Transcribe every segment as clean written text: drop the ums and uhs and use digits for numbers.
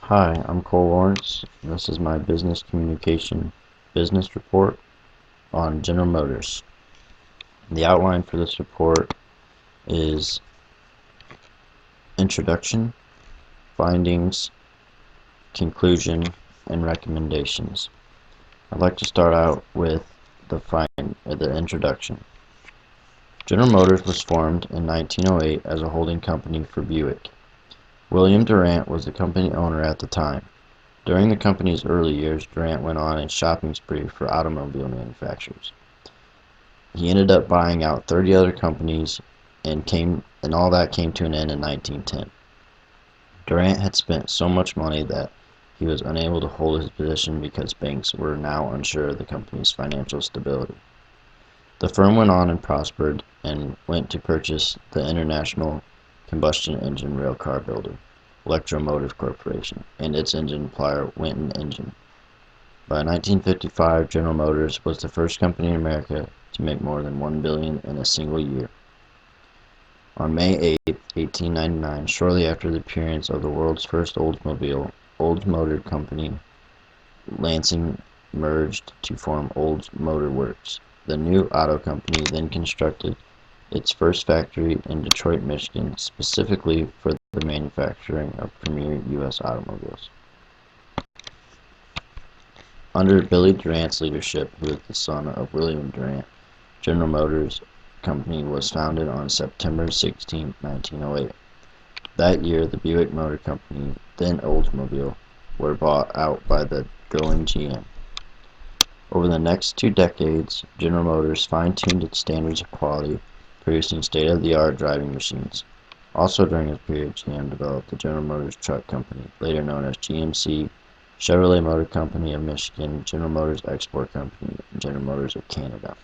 Hi, I'm Cole Lawrence. And this is my business communication business report on General Motors. The outline for this report is introduction, findings, conclusion, and recommendations. I'd like to start out with the introduction. General Motors was formed in 1908 as a holding company for Buick. William Durant was the company owner at the time. During the company's early years, Durant went on a shopping spree for automobile manufacturers. He ended up buying out 30 other companies and all that came to an end in 1910. Durant had spent so much money that he was unable to hold his position because banks were now unsure of the company's financial stability. The firm went on and prospered and went to purchase the international combustion engine railcar builder, Electromotive Corporation, and its engine supplier, Winton Engine. By 1955, General Motors was the first company in America to make more than $1 billion in a single year. On May 8, 1899, shortly after the appearance of the world's first Oldsmobile, Olds Motor Company, Lansing merged to form Olds Motor Works. The new auto company then constructed its first factory in Detroit, Michigan, specifically for the manufacturing of premier U.S. automobiles. Under Billy Durant's leadership, who is the son of William Durant, General Motors Company was founded on September 16, 1908. That year, the Buick Motor Company, then Oldsmobile, were bought out by the growing GM. Over the next 2 decades, General Motors fine-tuned its standards of quality, producing state-of-the-art driving machines. Also during this period, GM developed the General Motors Truck Company, later known as GMC, Chevrolet Motor Company of Michigan, General Motors Export Company, and General Motors of Canada.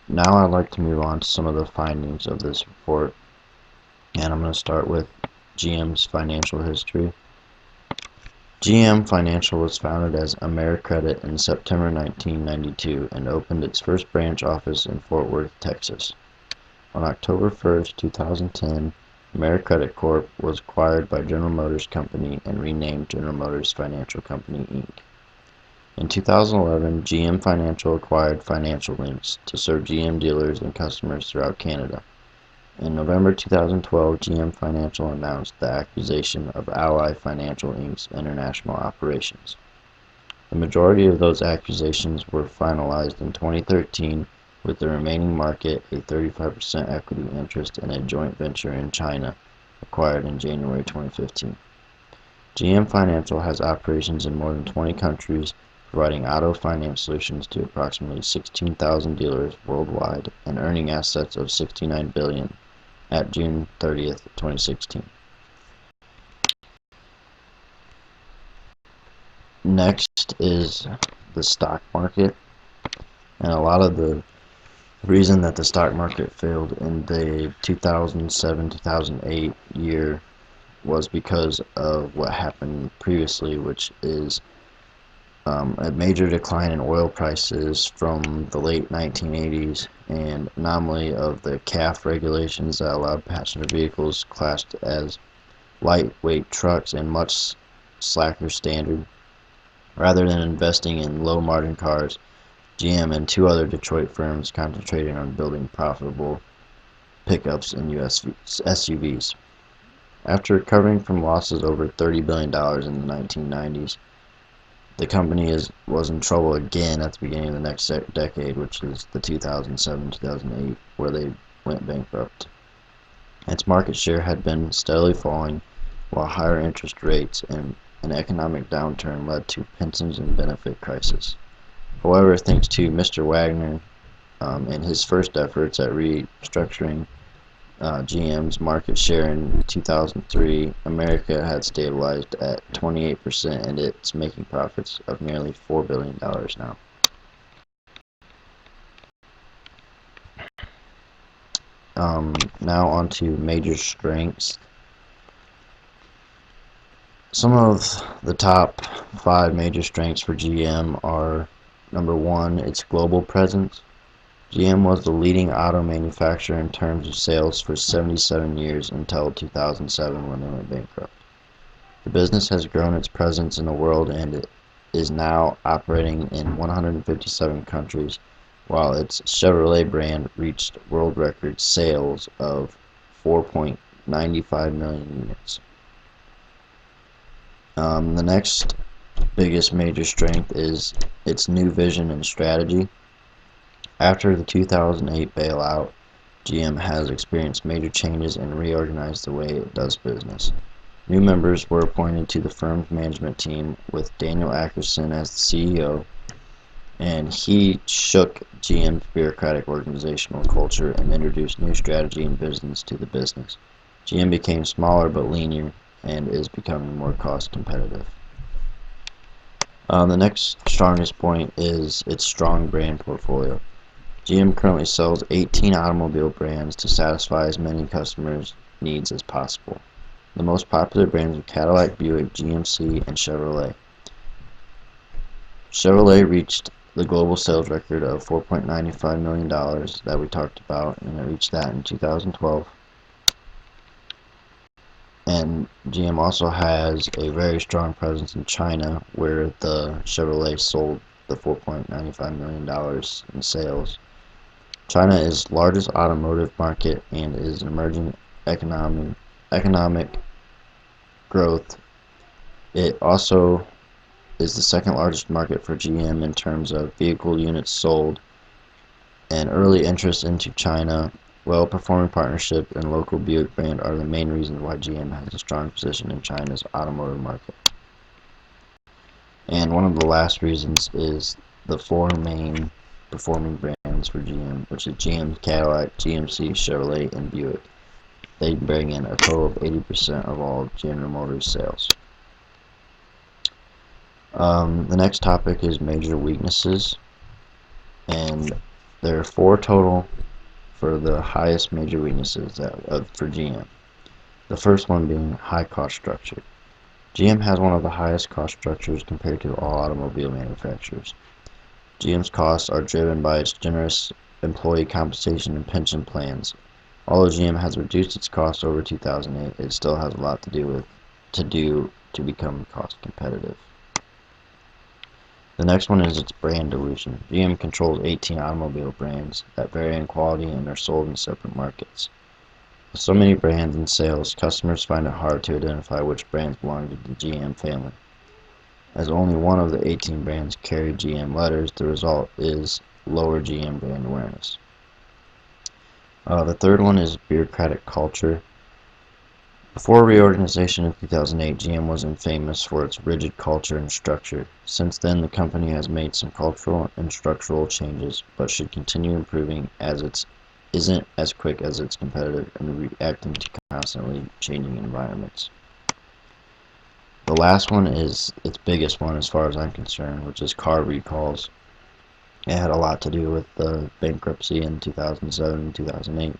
Now I'd like to move on to some of the findings of this report, and I'm going to start with GM's financial history. GM Financial was founded as AmeriCredit in September 1992 and opened its first branch office in Fort Worth, Texas. On October 1, 2010, AmeriCredit Corp. Was acquired by General Motors Company and renamed General Motors Financial Company, Inc. In 2011, GM Financial acquired Financial Links to serve GM dealers and customers throughout Canada. In November 2012, GM Financial announced the acquisition of Ally Financial Inc.'s international operations. The majority of those acquisitions were finalized in 2013, with the remaining market a 35% equity interest in a joint venture in China, acquired in January 2015. GM Financial has operations in more than 20 countries, providing auto finance solutions to approximately 16,000 dealers worldwide and earning assets of $69 billion at June 30th, 2016. Next is the stock market, and a lot of the reason that the stock market failed in the 2007-2008 year was because of what happened previously, which is a major decline in oil prices from the late 1980s and anomaly of the CAF regulations that allowed passenger vehicles classed as lightweight trucks and much slacker standard. Rather than investing in low-margin cars, GM and 2 other Detroit firms concentrated on building profitable pickups and SUVs. After recovering from losses over $30 billion in the 1990s, the company was in trouble again at the beginning of the next decade, which is the 2007-2008, where they went bankrupt. Its market share had been steadily falling, while higher interest rates and an economic downturn led to pensions and benefit crisis. However, thanks to Mr. Wagner and his first efforts at restructuring GM's market share in 2003, America had stabilized at 28% and it's making profits of nearly $4 billion now. Now on to major strengths. Some of the top 5 major strengths for GM are: number 1, its global presence. GM was the leading auto manufacturer in terms of sales for 77 years until 2007 when they went bankrupt. The business has grown its presence in the world and it is now operating in 157 countries, while its Chevrolet brand reached world record sales of 4.95 million units. The next biggest major strength is its new vision and strategy. After the 2008 bailout, GM has experienced major changes and reorganized the way it does business. New members were appointed to the firm's management team, with Daniel Akerson as the CEO, and he shook GM's bureaucratic organizational culture and introduced new strategy and business to the business. GM became smaller but leaner and is becoming more cost competitive. The next strongest point is its strong brand portfolio. GM currently sells 18 automobile brands to satisfy as many customers' needs as possible. The most popular brands are Cadillac, Buick, GMC, and Chevrolet. Chevrolet reached the global sales record of $4.95 million that we talked about, and it reached that in 2012. And GM also has a very strong presence in China, where the Chevrolet sold the $4.95 million in sales. China is the largest automotive market and is emerging economic growth. It also is the second largest market for GM in terms of vehicle units sold, and early interest into China, well-performing partnership, and local Buick brand are the main reasons why GM has a strong position in China's automotive market. And one of the last reasons is the four main performing brands for GM, which is GM, Cadillac, GMC, Chevrolet, and Buick. They bring in a total of 80% of all General Motors sales. The next topic is major weaknesses, and there are four total for the highest major weaknesses for GM. The first one being high cost structure. GM has one of the highest cost structures compared to all automobile manufacturers. GM's costs are driven by its generous employee compensation and pension plans. Although GM has reduced its costs over 2008, it still has a lot to do to become cost competitive. The next one is its brand dilution. GM controls 18 automobile brands that vary in quality and are sold in separate markets. With so many brands and sales, customers find it hard to identify which brands belong to the GM family. As only one of the 18 brands carry GM letters, the result is lower GM brand awareness. The third one is bureaucratic culture. Before reorganization in 2008, GM wasn't famous for its rigid culture and structure. Since then, the company has made some cultural and structural changes, but should continue improving as it isn't as quick as its competitor and reacting to constantly changing environments. The last one is its biggest one as far as I'm concerned, which is car recalls. It had a lot to do with the bankruptcy in 2007 and 2008.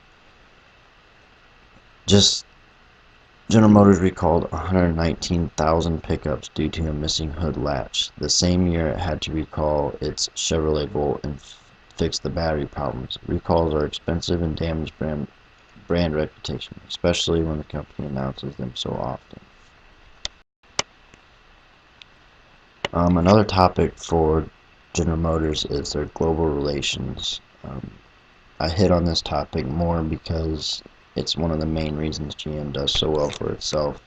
General Motors recalled 119,000 pickups due to a missing hood latch. The same year, it had to recall its Chevrolet Volt and fix the battery problems. Recalls are expensive and damage brand reputation, especially when the company announces them so often. Another topic for General Motors is their global relations. I hit on this topic more because it's one of the main reasons GM does so well for itself.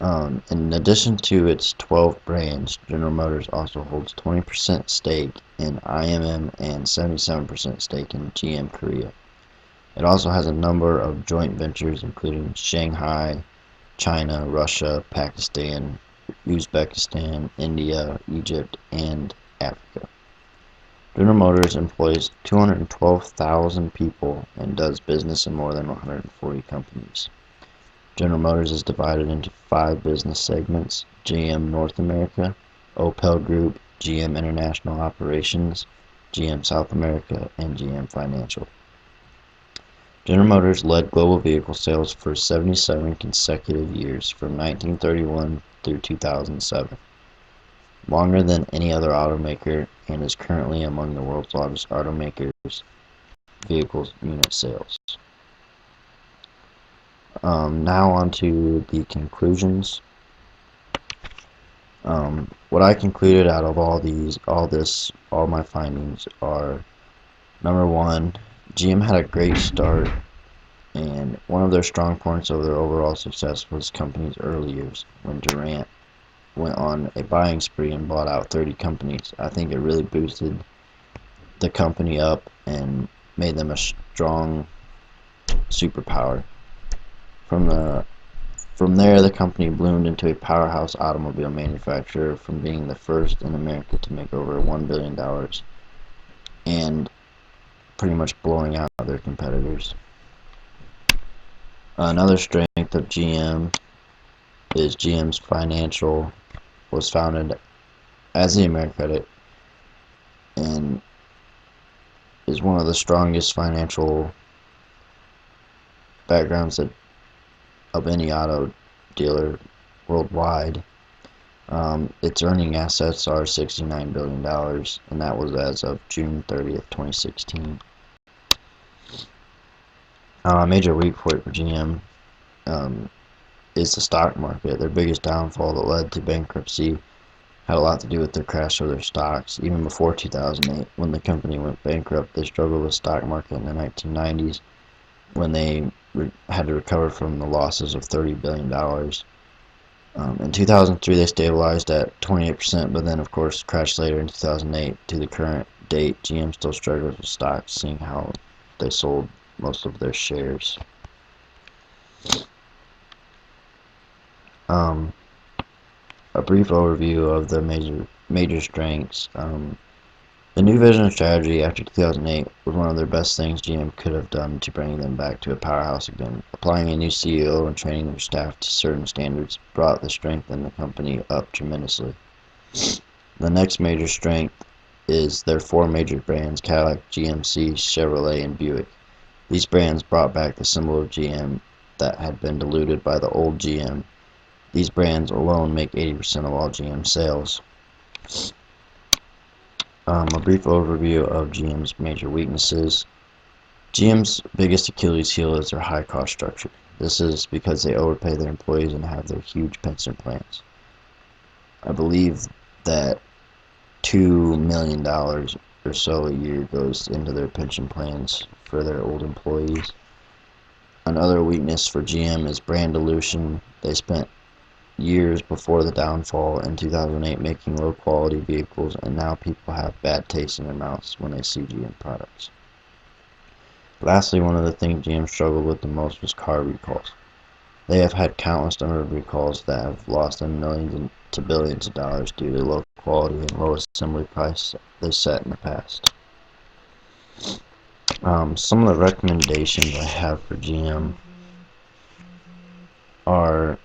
In addition to its 12 brands, General Motors also holds 20% stake in IMM and 77% stake in GM Korea. It also has a number of joint ventures including Shanghai, China, Russia, Pakistan, Uzbekistan, India, Egypt, and Africa. General Motors employs 212,000 people and does business in more than 140 companies. General Motors is divided into 5 business segments: GM North America, Opel Group, GM International Operations, GM South America, and GM Financial. General Motors led global vehicle sales for 77 consecutive years from 1931 through 2007, longer than any other automaker, and is currently among the world's largest automakers' vehicle unit sales. Now on to the conclusions. What I concluded out of all my findings are: number one, GM had a great start, and one of their strong points of their overall success was the company's early years, when Durant went on a buying spree and bought out 30 companies. I think it really boosted the company up and made them a strong superpower. From there, the company bloomed into a powerhouse automobile manufacturer, from being the first in America to make over $1 billion and pretty much blowing out their competitors. Another strength of GM is GM's financial was founded as the AmeriCredit and is one of the strongest financial backgrounds of any auto dealer worldwide. Its earning assets are $69 billion, and that was as of June 30th, 2016. A major weak point for GM is the stock market. Their biggest downfall that led to bankruptcy had a lot to do with their crash of their stocks. Even before 2008, when the company went bankrupt, they struggled with the stock market in the 1990s, when they had to recover from the losses of $30 billion. In 2003, they stabilized at 28%, but then, of course, crashed later in 2008 to the current date. GM still struggles with stocks, seeing how they sold most of their shares. A brief overview of the major strengths. The new vision and strategy after 2008 was one of their best things GM could have done to bring them back to a powerhouse again. Applying a new CEO and training their staff to certain standards brought the strength in the company up tremendously. The next major strength is their four major brands: Cadillac, GMC, Chevrolet, and Buick. These brands brought back the symbol of GM that had been diluted by the old GM. These brands alone make 80% of all GM sales. A brief overview of GM's major weaknesses. GM's biggest Achilles heel is their high cost structure. This is because they overpay their employees and have their huge pension plans. I believe that $2 million or so a year goes into their pension plans for their old employees. Another weakness for GM is brand dilution. They spent years before the downfall in 2008 making low quality vehicles, and now people have bad taste in their mouths when they see GM products. Lastly, one of the things GM struggled with the most was car recalls. They have had countless number of recalls that have lost them millions to billions of dollars due to low quality and low assembly price they set in the past. Some of the recommendations I have for GM are: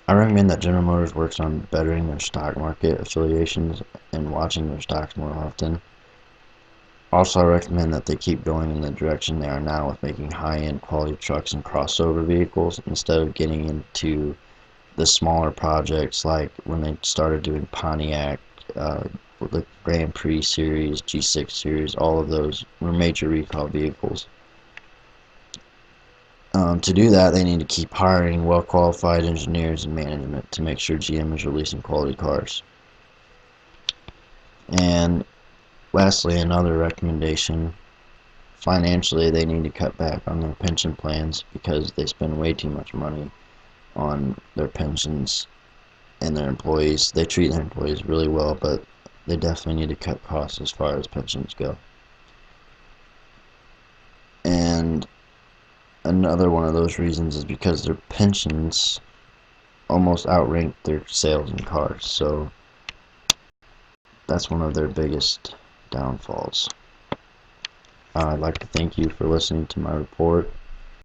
I recommend that General Motors works on bettering their stock market affiliations and watching their stocks more often. Also, I recommend that they keep going in the direction they are now with making high-end quality trucks and crossover vehicles, instead of getting into the smaller projects like when they started doing Pontiac, the Grand Prix series, G6 series. All of those were major recall vehicles. To do that, they need to keep hiring well-qualified engineers and management to make sure GM is releasing quality cars. And lastly, another recommendation: financially, they need to cut back on their pension plans because they spend way too much money on their pensions and their employees. They treat their employees really well, but they definitely need to cut costs as far as pensions go. And another one of those reasons is because their pensions almost outrank their sales in cars, so that's one of their biggest downfalls. I'd like to thank you for listening to my report.